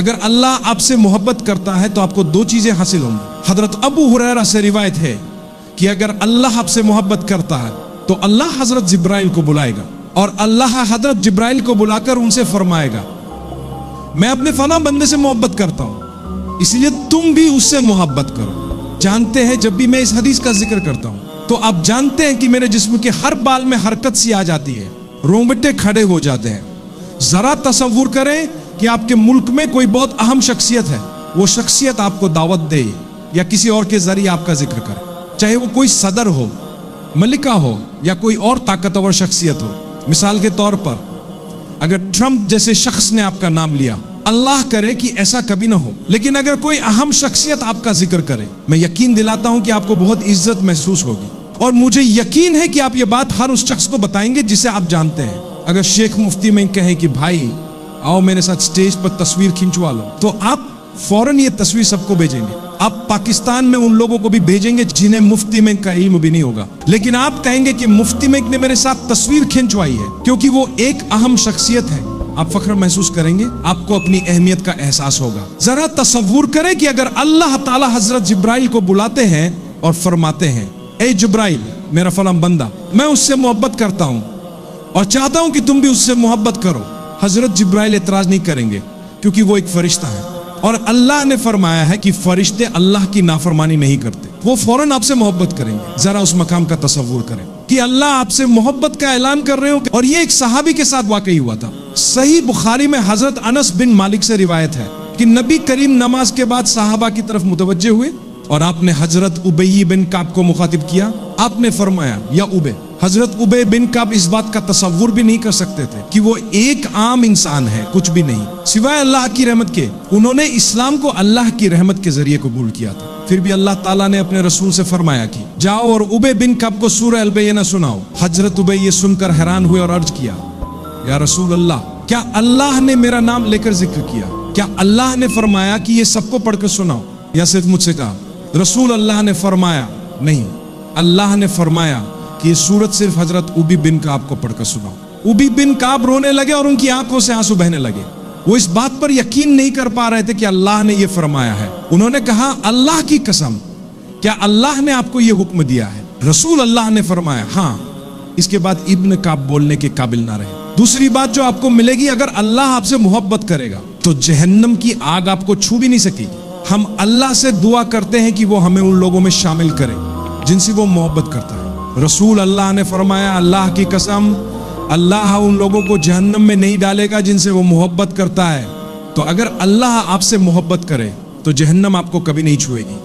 अगर अल्लाह आपसे मोहब्बत करता है तो आपको दो चीजें हासिल होंगी। हजरत अबू हुरैरा से रिवायत है कि अगर अल्लाह आपसे मोहब्बत करता है तो अल्लाह हजरत जिब्राइल को बुलाएगा और अल्लाह हजरत जिब्राइल को बुलाकर उनसे फरमाएगा, मैं अपने फला बंदे से मोहब्बत करता हूं, इसलिए तुम भी उससे मोहब्बत करो। जानते हैं जब भी मैं इस हदीस का जिक्र करता हूं तो आप जानते हैं कि मेरे जिस्म के हर बाल में हरकत सी आ जाती है, रोंगटे खड़े हो जाते हैं। जरा तसव्वुर करें कि आपके मुल्क में कोई बहुत अहम शख्सियत है, वो शख्सियत आपको दावत दे या किसी और के जरिए आपका जिक्र करे, चाहे वो कोई सदर हो, मलिका हो या कोई और ताकतवर शख्सियत हो। मिसाल के तौर पर अगर ट्रंप जैसे शख्स ने आपका नाम लिया, अल्लाह करे कि ऐसा कभी ना हो, लेकिन अगर कोई अहम शख्सियत आपका जिक्र करे, मैं यकीन दिलाता हूं कि आपको बहुत इज्जत महसूस होगी। और मुझे यकीन है कि आप ये बात हर उस शख्स को बताएंगे जिसे आप जानते हैं। अगर शेख मुफ्ती में कहें कि भाई आओ मेरे साथ स्टेज पर तस्वीर खिंचवा लो, तो आप फौरन ये तस्वीर सबको भेजेंगे। आप पाकिस्तान में उन लोगों को भी भेजेंगे जिन्हें मुफ्ती में का इल्म भी नहीं होगा, लेकिन आप कहेंगे कि मुफ्ती में ने मेरे साथ तस्वीर खिंचवाई है, क्योंकि वो एक अहम शख्सियत है। आप फख्र महसूस करेंगे, आपको अपनी अहमियत का एहसास होगा। जरा तसव्वुर करें कि अगर अल्लाह ताला हजरत जिब्राइल को बुलाते हैं और फरमाते हैं, ए जिब्राइल मेरा फलां बंदा, मैं उससे मोहब्बत करता हूं और चाहता हूं कि तुम भी उससे मोहब्बत करो। हजरत जिब्राइल एतराज नहीं करेंगे क्योंकि वो एक फरिश्ता है और अल्लाह ने फरमाया है कि फरिश्ते अल्लाह की नाफरमानी नहीं करते, वो फौरन आपसे मोहब्बत करेंगे। जरा उस मकाम का तसव्वुर करें कि अल्लाह आपसे मोहब्बत का ऐलान कर रहे हो। और ये एक सहाबी के साथ वाकई हुआ था। सही बुखारी में हजरत अनस बिन मालिक से रिवायत है कि नबी करीम नमाज के बाद सहाबा की तरफ मुतवज्जे हुए और आपने हजरत उबई बिन काब को मुखातिब किया। आपने फरमाया, या उबे। हजरत उबे बिन काब इस बात का तसव्वुर भी नहीं कर सकते थे कि वो एक आम इंसान है, कुछ भी नहीं सिवाय अल्लाह की रहमत के। उन्होंने इस्लाम को अल्लाह की रहमत के जरिए कबूल किया था। फिर भी अल्लाह ताला ने अपने रसूल से फरमाया कि जाओ और उबे बिन काब को सूरह अल-बय्यना सुनाओ। हजरत उबे ये सुनकर हैरान हुए और अर्ज किया, या रसूल अल्लाह, क्या अल्लाह ने मेरा नाम लेकर जिक्र किया? क्या अल्लाह ने फरमाया कि ये सबको पढ़कर सुनाओ, या सिर्फ मुझसे कहा? रसूल अल्लाह ने फरमाया, नहीं, अल्लाह ने फरमाया कि ये सूरत सिर्फ हजरत उबी बिन काब को पढ़कर सुनाओ। उबी बिन काब रोने लगे और उनकी आंखों से आंसू बहने लगे। वो इस बात पर यकीन नहीं कर पा रहे थे कि अल्लाह ने ये फरमाया है। उन्होंने कहा, अल्लाह की कसम, क्या अल्लाह ने आपको ये हुक्म दिया है? रसूल अल्लाह ने फरमाया, हाँ। इसके बाद इब्न काब बोलने के काबिल ना रहे। दूसरी बात जो आपको मिलेगी, अगर अल्लाह आपसे मोहब्बत करेगा तो जहन्नम की आग आपको छू भी नहीं सकेगी। हम अल्लाह से दुआ करते हैं कि वो हमें उन लोगों में शामिल करे जिनसे वो मोहब्बत करता है। रसूल अल्लाह ने फरमाया, अल्लाह की कसम, अल्लाह उन लोगों को जहन्नम में नहीं डालेगा जिनसे वो मोहब्बत करता है। तो अगर अल्लाह आपसे मोहब्बत करे तो जहन्नम आपको कभी नहीं छुएगी।